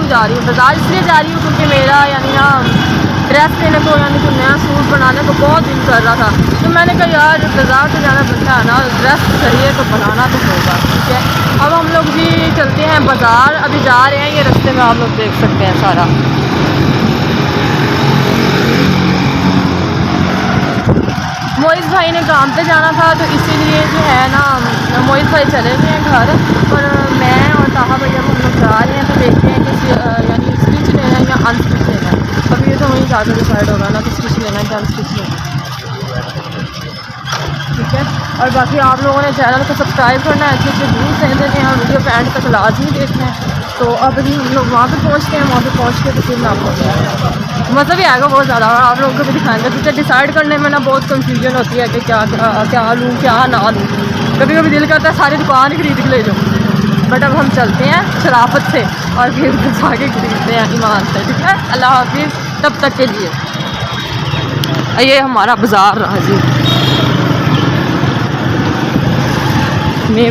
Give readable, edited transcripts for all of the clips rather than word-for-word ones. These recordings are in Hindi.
जा रही हूँ बाज़ार, इसलिए जा रही हूँ क्योंकि मेरा यानी ना ड्रेस लेने को यानी कि नया सूट बनाने को बहुत दिन कर रहा था। तो मैंने कहा यार बाज़ार से जाना बनता है ना, ड्रेस चाहिए तो बनाना तो होगा। ठीक है, अब हम लोग जी चलते हैं बाज़ार, अभी जा रहे हैं, ये रास्ते में आप लोग देख सकते हैं सारा। मोहित भाई ने काम पे जाना था तो इसीलिए जो है ना मोहित भाई चले गए हैं घर, और मैं और ताहा भैया हम लोग जा रहे हैं। तो देखते हैं कि यानी स्टिच लेना है या अनस्टिच लेना है। अभी ये तो वहीं जाकर डिसाइड होगा ना कि स्टिच लेना है या अनस्टिच लेना है। ठीक है, और बाकी आप लोगों ने चैनल को सब्सक्राइब करना है, अच्छे अच्छे व्यूज़ दे देते हैं और वीडियो को एंड तक लाजमी देखना है। तो अब भी हम लोग वहाँ पे पहुँचते हैं, वहाँ पे पहुँच के तो फिर मैं आपको मज़ा भी आएगा बहुत ज़्यादा, और आप लोगों को भी दिखाएंगे। क्योंकि डिसाइड करने में ना बहुत कंफ्यूजन होती है कि क्या लूँ क्या ना लूँ। कभी कभी दिल करता है सारी दुकान खरीद के ले जाऊँ, बट अब हम चलते हैं शराफत से और फिर जाके खरीदते हैं ईमान से। ठीक है, अल्लाह हाफिज़ तब तक के लिए। ये हमारा बाज़ार रहा जी,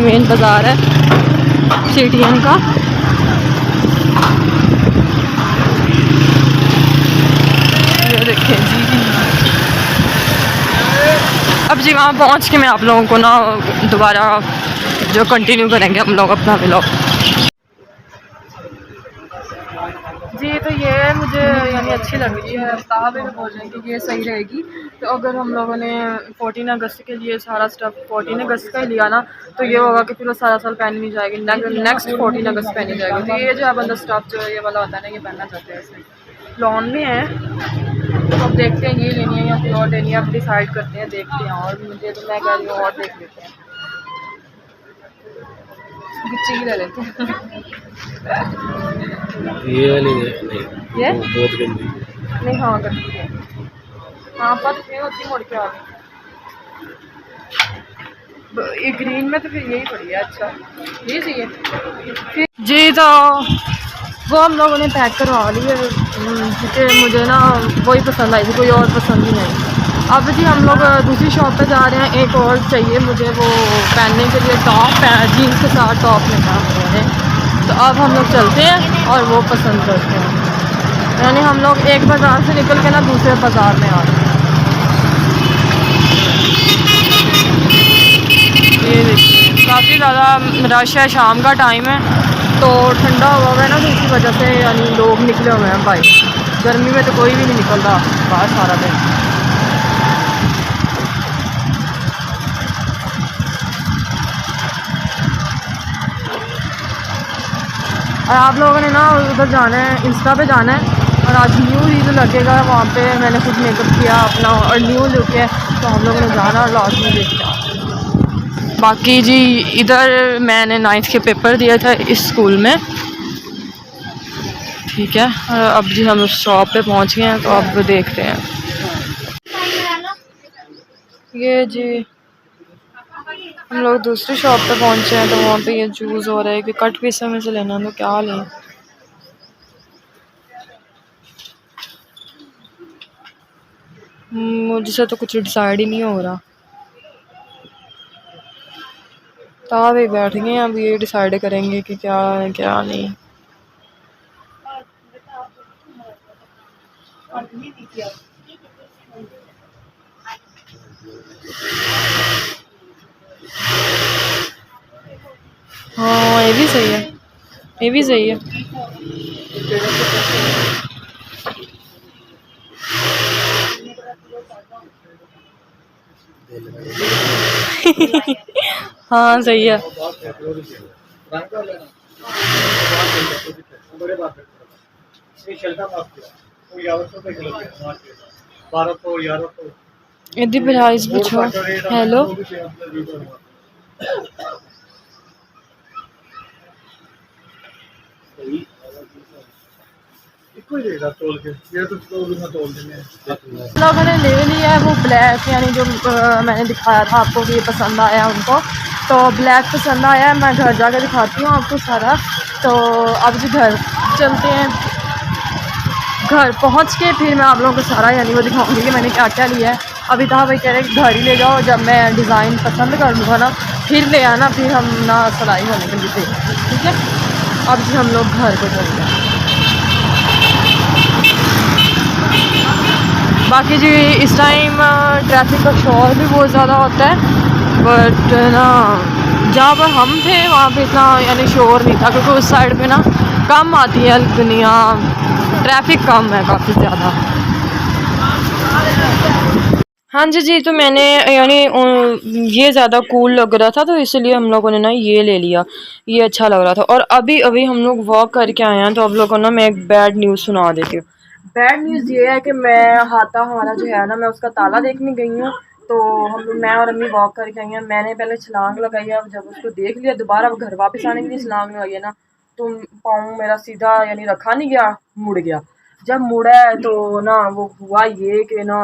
मेन बाज़ार है CTN का। ये देखें जी, अब जी वहाँ पहुँच के मैं आप लोगों को ना दोबारा जो कंटिन्यू करेंगे हम लोग अपना व्लॉग जी। तो ये मुझे यानी अच्छी लग रही है, ताहा भी बोल रहे हैं कि ये सही रहेगी। तो अगर हम लोगों ने 14 अगस्त के लिए सारा स्टफ़ 14 अगस्त का ही लिया ना, तो ये होगा कि फिर वो सारा साल पहनी नहीं जाएगी, नेक्स्ट 14 अगस्त पहनी जाएगी। तो ये जो अब अंदर स्टफ़ जो ये वाला होता है ना, ये पहनना चाहते हैं इसमें लॉन में है। तो अब देखते हैं ये लेनी है या फिर और लेनी है, अब डिसाइड करते हैं, देखते हैं। और मुझे तो मैं कह रही हूँ और देख लेते हैं, गिच्ची की ले लेते हैं। ये वाली नहीं, ये बहुत गंदी नहीं, हाँ करती है, हाँ पता नहीं होती मुड़ के आ गई। ये ग्रीन में तो फिर यही पड़ी है। अच्छा ये चाहिए जी। तो वो हम लोगों ने पैक करवा ली है क्योंकि मुझे ना वही पसंद आई थी, कोई और पसंद ही नहीं। अब जी हम लोग दूसरी शॉप पे जा रहे हैं, एक और चाहिए मुझे वो पहनने के लिए टॉप, जीन्स के साथ टॉप लेना है मैंने। तो अब हम लोग चलते हैं और वो पसंद करते हैं, यानी हम लोग एक बाज़ार से निकल के ना दूसरे बाज़ार में आ रहे हैं। ये देखिए काफ़ी ज़्यादा रश है, शाम का टाइम है तो ठंडा हुआ है ना, तो इसी वजह से यानी लोग निकले हुए हैं भाई। गर्मी में तो कोई भी नहीं निकलता बाहर सारा दिन। और आप लोगों ने ना उधर जाना है, इंस्टा पे जाना है, और आज न्यू रील लगेगा वहाँ पे। मैंने खुद मेकअप किया अपना और न्यू लुक है, तो हम लोगों ने जाना और लाजमी देखना। बाकी जी इधर मैंने 9th के पेपर दिए थे इस स्कूल में। ठीक है, अब जी हम शॉप पे पहुँच गए हैं, तो अब देखते हैं। ये जी हम लोग दूसरी शॉप पे पहुँचे हैं, तो वहाँ पे ये चूज़ हो रहा है कि कट पीस में से लेना, तो क्या लें। मुझसे तो कुछ डिसाइड ही नहीं हो रहा। तो भी बैठ गए हैं, अब ये डिसाइड करेंगे कि क्या है क्या नहीं। हाँ ये भी सही है, ये भी सही है। हाँ सही है। यदि प्राइस पूछो। हेलो लोगों ने ले लिया है वो ब्लैक, यानी जो मैंने दिखाया था आपको कि ये पसंद आया उनको, तो ब्लैक पसंद आया। मैं घर जाकर दिखाती हूँ आपको सारा। तो अब जी घर चलते हैं, घर पहुँच के फिर मैं आप लोगों को सारा यानी वो दिखाऊंगी कि मैंने क्या क्या लिया है। अभी तो भाई कह रहे हैं घर ही ले जाओ, जब मैं डिज़ाइन पसंद कर लूँगा ना फिर ले आना, फिर हम ना सिलाई होने के लिए। ठीक है, अब जी हम लोग घर को चलते हैं। बाकी जी इस टाइम ट्रैफिक का शोर भी बहुत ज़्यादा होता है, बट ना जहाँ पर हम थे वहाँ पे इतना यानी शोर नहीं था, क्योंकि उस साइड पे ना कम आती है दुनिया, ट्रैफिक कम है काफ़ी ज़्यादा। हाँ जी जी, तो मैंने यानी ये ज़्यादा कूल लग रहा था, तो इसलिए हम लोगों ने ना ये ले लिया, ये अच्छा लग रहा था। और अभी अभी हम लोग वॉक करके आए हैं, तो आप लोगों को ना मैं एक बैड न्यूज़ सुना देती हूँ। बैड न्यूज़ ये है कि मैं हाथा हमारा जो है ना, मैं उसका ताला देखने गई हूँ। तो मैं और अम्मी वॉक करके आई हैं, मैंने पहले छलांग लगाई है, जब उसको देख लिया दोबारा घर वापस आने के लिए छलांग लगाई है ना, तो पाँव मेरा सीधा यानी रखा नहीं गया, मुड़ गया। जब मुड़ा है तो ना वो हुआ ये कि ना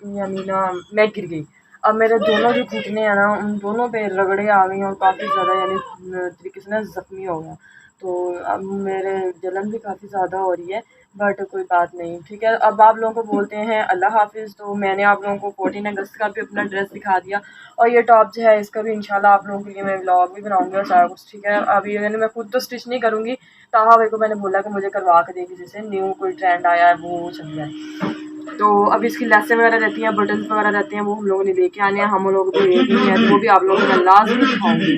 यानी ना मैं गिर गई। अब मेरे दोनों जो घुटने हैं ना, उन दोनों पे रगड़े आ गई और काफ़ी ज़्यादा यानी तरीके से ना ज़ख्मी हो गया। तो अब मेरे जलन भी काफ़ी ज़्यादा हो रही है, बट कोई बात नहीं, ठीक है। अब आप लोगों को बोलते हैं अल्लाह हाफ़िज़। तो मैंने आप लोगों को 14 अगस्त का भी अपना ड्रेस दिखा दिया, और ये टॉप जो है इसका भी इंशाल्लाह आप लोगों के लिए मैं व्लॉग भी बनाऊंगी और सारा कुछ, ठीक है। अभी यानी मैं खुद तो स्टिच नहीं करूँगी, ताहा भाई को मैंने बोला कि मुझे करवा के देगी, जैसे न्यू कोई ट्रेंड आया है वो चल रहा है। तो अभी इसकी लेसें वगैरह रहती हैं, बटन्स वगैरह रहते हैं, वो हम लोगों ने लेके आने हैं, हम लोग भी एक ही हैं, तो वो भी आप लोगों को मैं लाज़मी दिखाऊंगी,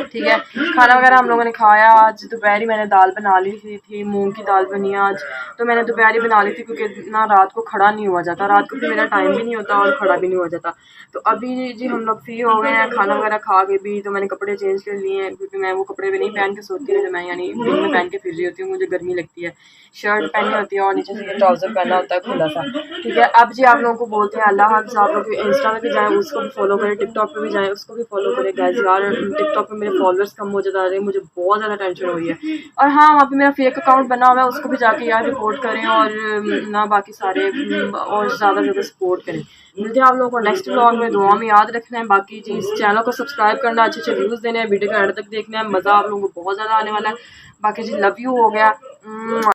ठीक है। खाना वगैरह हम लोगों ने खाया। आज दोपहरी मैंने दाल बना ली थी, मूंग की दाल बनी आज, तो मैंने दोपहरी बना ली थी, क्योंकि ना रात को खड़ा नहीं हुआ जाता, रात को भी मेरा टाइम भी नहीं होता और खड़ा भी नहीं हुआ जाता। तो अभी जी हम लोग फ्री हो गए हैं, खाना वगैरह खा के भी, तो मैंने कपड़े चेंज कर लिए हैं, क्योंकि मैं वो कपड़े भी नहीं पहन के सोती हूँ जो मैं यानी दिन में पहन के फिर रही होती हूँ, मुझे गर्मी लगती है। शर्ट पहनी होती है और नीचे से ट्राउज़र पहना होता है खुला सा, ठीक है। अब जी आप लोगों को बोलते हैं अल्लाह हाफ़िज़। आप लोग इंस्टा में भी जाएँ, उसको भी फॉलो करें, टिकटॉक पे भी जाएँ, उसको भी फॉलो करें गाइस। यार टिकटॉक पे मेरे फॉलोअर्स कम हो जा रहे हैं, मुझे बहुत ज़्यादा टेंशन हो रही है। और हाँ, वहाँ पे मेरा फेक अकाउंट बना हुआ है, उसको भी जाके यार रिपोर्ट करें, और ना बाकी सारे और ज़्यादा से ज़्यादा सपोर्ट करें। मिलते हैं आप लोगों को नेक्स्ट व्लॉग में, दुआ में याद रखना है। बाकी जी इस चैनल को सब्सक्राइब करना, अच्छे अच्छे व्यूज़ देने हैं, वीडियो को एंड तक देखना है, मज़ा आप लोगों को बहुत ज़्यादा आने वाला है। बाकी जी लव यू हो गया।